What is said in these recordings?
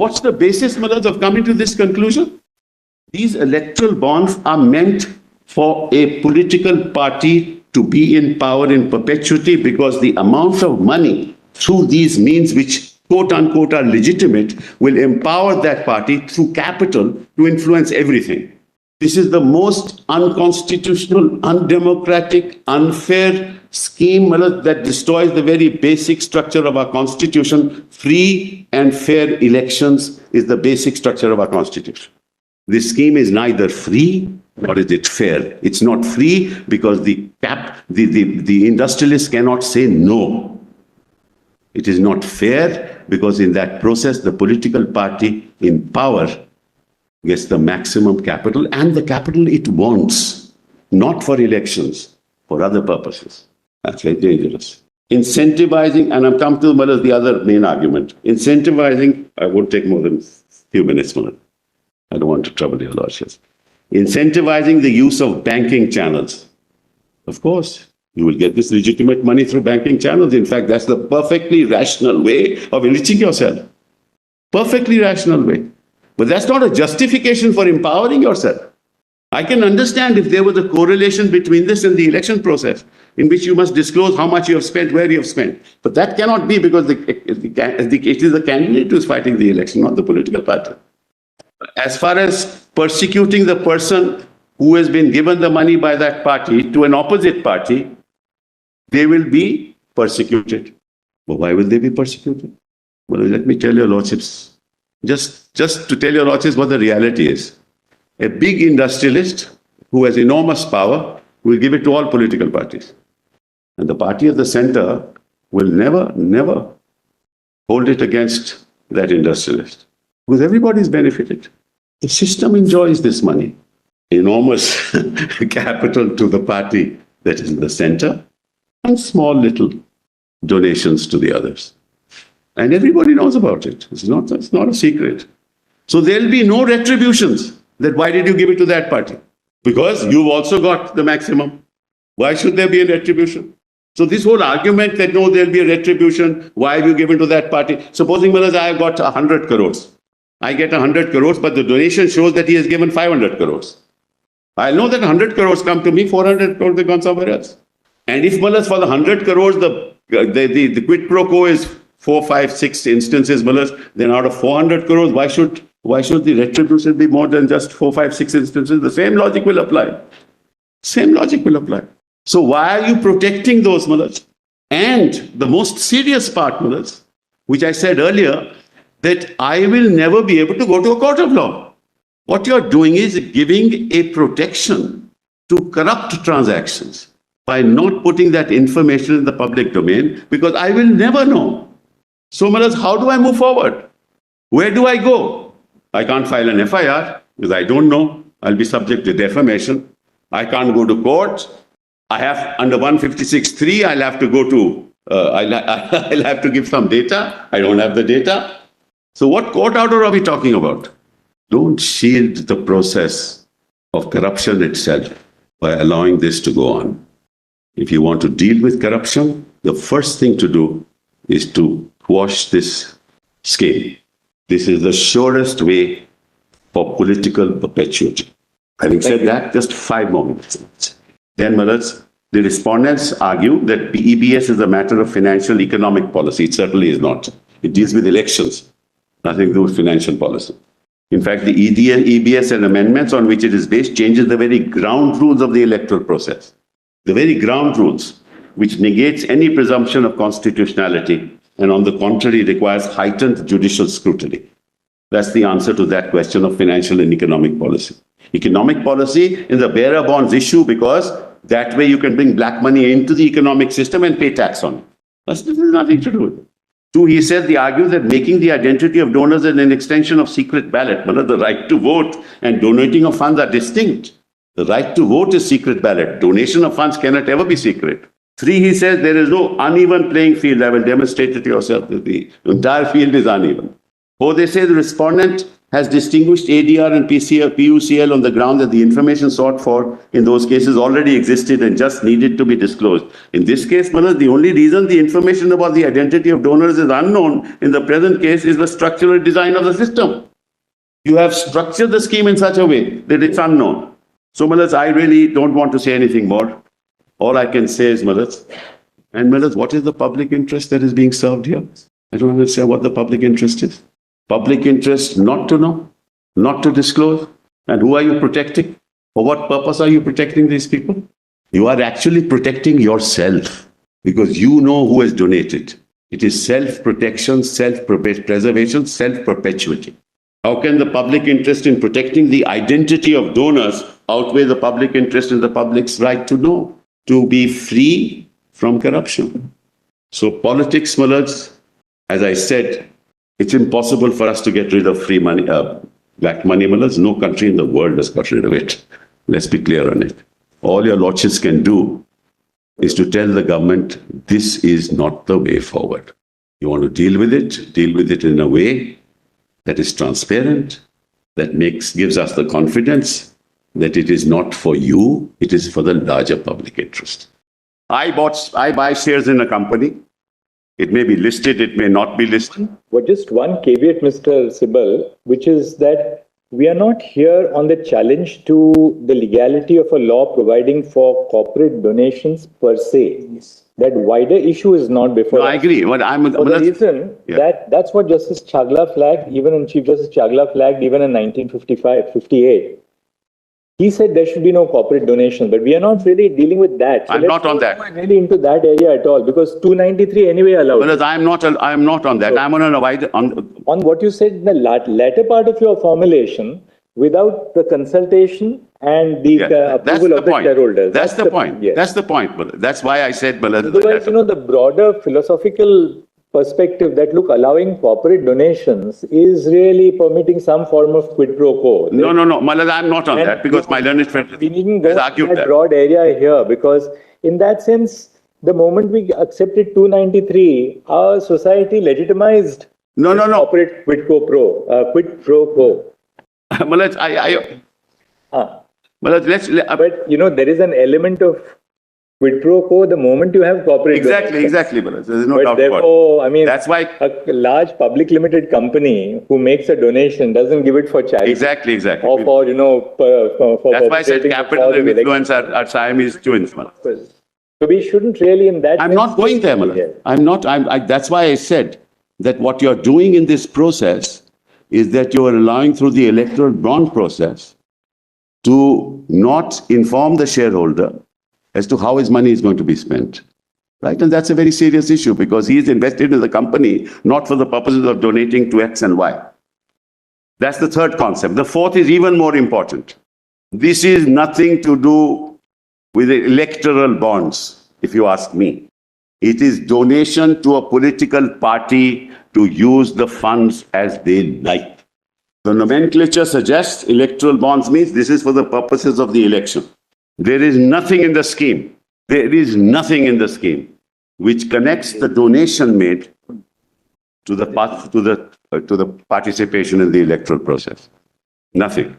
What's the basis, Malad, of coming to this conclusion? These electoral bonds are meant for a political party to be in power in perpetuity, because the amount of money through these means, which quote unquote are legitimate, will empower that party through capital to influence everything. This is the most unconstitutional, undemocratic, unfair scheme that destroys the very basic structure of our constitution. Free and fair elections is the basic structure of our constitution. This scheme is neither free nor is it fair. It's not free because the industrialists cannot say no. It is not fair because in that process, the political party in power gets the maximum capital, and the capital it wants, not for elections, for other purposes. That's very dangerous. Incentivizing, and I'm come to the other main argument. Incentivizing, I won't take more than a few minutes, Malad. I don't want to trouble your lordships. Incentivizing the use of banking channels. Of course, you will get this legitimate money through banking channels. In fact, that's the perfectly rational way of enriching yourself. Perfectly rational way. But that's not a justification for empowering yourself. I can understand if there was a correlation between this and the election process, in which you must disclose how much you have spent, where you have spent. But that cannot be, because it is the candidate who is fighting the election, not the political party. As far as persecuting the person who has been given the money by that party to an opposite party, they will be persecuted. But why will they be persecuted? Well, let me tell your lordships. Just to tell your lordships what the reality is. A big industrialist who has enormous power will give it to all political parties. And the party of the center will never hold it against that industrialist. Because everybody is benefited. The system enjoys this money. Enormous capital to the party that is in the center, and small little donations to the others. And everybody knows about it. It's not a secret. So there'll be no retributions. That why did you give it to that party? Because you've also got the maximum. Why should there be a retribution? So this whole argument that no, there'll be a retribution, why have you given to that party? Supposing, Maharaj, I have got 100 crores. I get 100 crores, but the donation shows that he has given 500 crores. I know that 100 crores come to me, 400 crores have gone somewhere else. And if, Maharaj, for the 100 crores, the quid pro quo is 4, 5, 6 instances, then out of 400 crores, why should the retribution be more than just 4, 5, 6 instances? The same logic will apply. Same logic will apply. So why are you protecting those, Malaj? And the most serious part, Malaj, which I said earlier, that I will never be able to go to a court of law. What you're doing is giving a protection to corrupt transactions by not putting that information in the public domain, because I will never know. So, Malaj, how do I move forward? Where do I go? I can't file an FIR because I don't know. I'll be subject to defamation. I can't go to court. I have, under 156(3), I'll have to go to, I'll have to give some data. I don't have the data. So what court order are we talking about? Don't shield the process of corruption itself by allowing this to go on. If you want to deal with corruption, the first thing to do is to quash this scheme. This is the surest way for political perpetuity. Having said that, just 5 more minutes. Then, Maharaj, the respondents argue that EBS is a matter of financial economic policy. It certainly is not. It deals with elections, nothing to do with financial policy. In fact, the EBS and amendments on which it is based changes the very ground rules of the electoral process. The very ground rules, which negates any presumption of constitutionality and on the contrary requires heightened judicial scrutiny. That's the answer to that question of financial and economic policy. Economic policy is the bearer bonds issue because that way you can bring black money into the economic system and pay tax on it. This has nothing to do with it. 2, he said, they argue that making the identity of donors an extension of secret ballot. The right to vote and donating of funds are distinct. The right to vote is secret ballot. Donation of funds cannot ever be secret. 3, he says, there is no uneven playing field. I will demonstrate it to yourself that the entire field is uneven. 4, they say the respondent has distinguished ADR and PUCL on the ground that the information sought for in those cases already existed and just needed to be disclosed. In this case, Manoj, the only reason the information about the identity of donors is unknown in the present case is the structural design of the system. You have structured the scheme in such a way that it's unknown. So, Manoj, I really don't want to say anything more. All I can say is, Manoj, what is the public interest that is being served here? I don't understand what the public interest is. Public interest not to know, not to disclose. And who are you protecting? For what purpose are you protecting these people? You are actually protecting yourself because you know who has donated. It is self-protection, self-preservation, self-perpetuity. How can the public interest in protecting the identity of donors outweigh the public interest in the public's right to know, to be free from corruption? So politics, Malaj, as I said, it's impossible for us to get rid of free money, black money, Malaj. No country in the world has got rid of it. Let's be clear on it. All your lordships can do is to tell the government, this is not the way forward. You want to deal with it in a way that is transparent, that gives us the confidence that it is not for you, it is for the larger public interest. I buy shares in a company. It may be listed, it may not be listed. Well, just one caveat, Mr. Sibal, which is that we are not here on the challenge to the legality of a law providing for corporate donations per se. Yes. That wider issue is not before us. I agree. But for the reason that's what Justice Chagla flagged, even Chief Justice Chagla flagged even in 1958. He said there should be no corporate donations, but we are not really dealing with that. So I'm not on that. Really into that area at all, because 293 anyway allowed. Well, I'm not on that. So, I'm on a wider on what you said in the latter part of your formulation, without the consultation and the approval of the shareholders. That's the point. Yes. That's the point. That's why I said. Otherwise, the broader philosophical perspective that allowing corporate donations is really permitting some form of quid pro quo. No, Malad, I'm not on that because my learned friend has argued that broad area here, because in that sense, the moment we accepted 293, our society legitimized corporate quid pro quo. Malad, Malad, but there is an element of quid pro quo the moment you have corporate exactly, Balaz. There's no doubt about it. I mean, that's why a large public limited company who makes a donation doesn't give it for charity. Exactly. Or for that's why I said capital and influence are Siamese twins, Malaz. So we shouldn't really in that. I'm not going there, Malaz. I'm not. That's why I said that what you're doing in this process is that you are allowing through the electoral bond process to not inform the shareholder as to how his money is going to be spent, right? And that's a very serious issue because he is invested in the company, not for the purposes of donating to X and Y. That's the third concept. The fourth is even more important. This is nothing to do with the electoral bonds, if you ask me. It is donation to a political party to use the funds as they like. The nomenclature suggests electoral bonds means this is for the purposes of the election. There is nothing in the scheme. There is nothing in the scheme which connects the donation made to the participation in the electoral process. Nothing.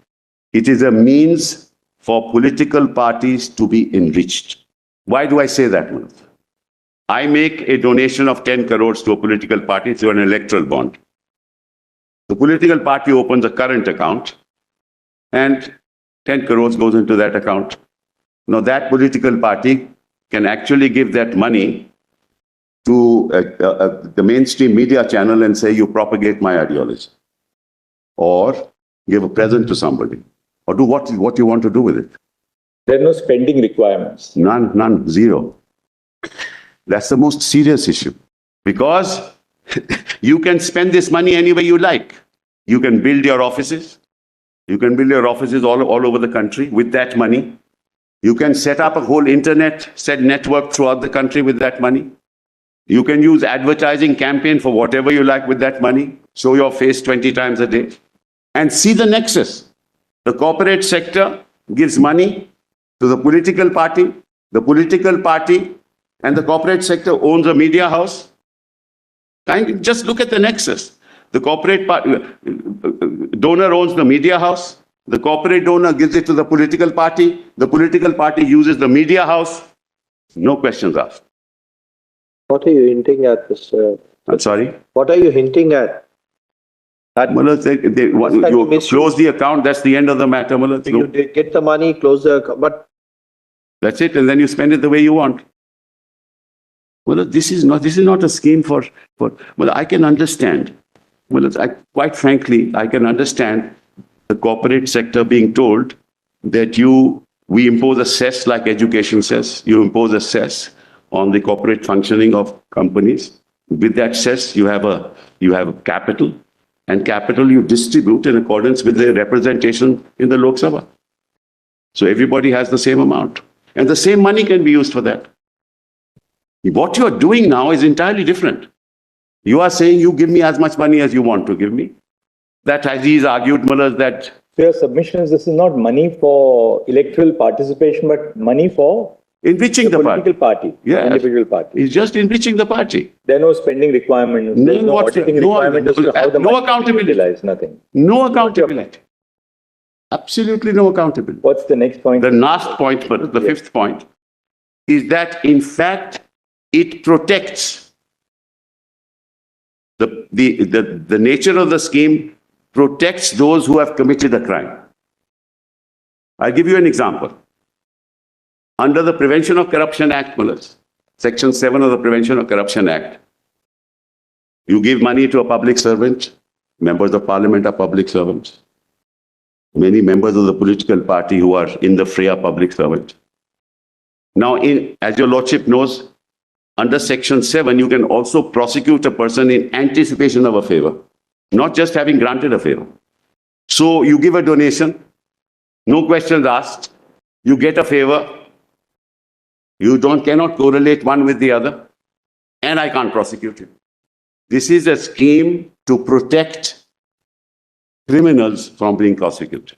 It is a means for political parties to be enriched. Why do I say that, Manoj? I make a donation of 10 crores to a political party through an electoral bond. The political party opens a current account and 10 crores goes into that account. Now that political party can actually give that money to the mainstream media channel and say, you propagate my ideology. Or give a present to somebody. Or do what you want to do with it. There are no spending requirements. None, zero. That's the most serious issue. Because you can spend this money any way you like. You can build your offices. You can build your offices all over the country with that money. You can set up a whole network throughout the country with that money. You can use advertising campaign for whatever you like with that money. Show your face 20 times a day. And see the nexus. The corporate sector gives money to the political party. The political party and the corporate sector owns a media house. Just look at the nexus. The corporate donor owns the media house. The corporate donor gives it to the political party. The political party uses the media house. No questions asked. What are you hinting at, Mr.? I'm sorry? What are you hinting at? You close the account, that's the end of the matter. You get the money, close the account, but that's it, and then you spend it the way you want. Well, this is not a scheme for I can understand. Quite frankly, I can understand the corporate sector being told that we impose a cess like education cess. You impose a cess on the corporate functioning of companies. With that cess, you have a capital, and capital you distribute in accordance with the representation in the Lok Sabha. So everybody has the same amount, and the same money can be used for that. What you are doing now is entirely different. You are saying you give me as much money as you want to give me. That Aziz argued, that... So your submission is this is not money for electoral participation, but money for enriching the political party. Yes. Individual party. It's just enriching the party. There are no spending requirements. There's no auditing requirement as to how the money accountability. Utilized, nothing. No accountability. Absolutely no accountability. What's the next point? The last point, the fifth point, is that in fact it protects the nature of the scheme protects those who have committed a crime. I'll give you an example. Under the Prevention of Corruption Act, Section 7 of the Prevention of Corruption Act, you give money to a public servant. Members of Parliament are public servants. Many members of the political party who are in the fray are public servants. Now, as your Lordship knows, under Section 7, you can also prosecute a person in anticipation of a favor, not just having granted a favor. So you give a donation, no questions asked, you get a favor, you cannot correlate one with the other, and I can't prosecute you. This is a scheme to protect criminals from being prosecuted.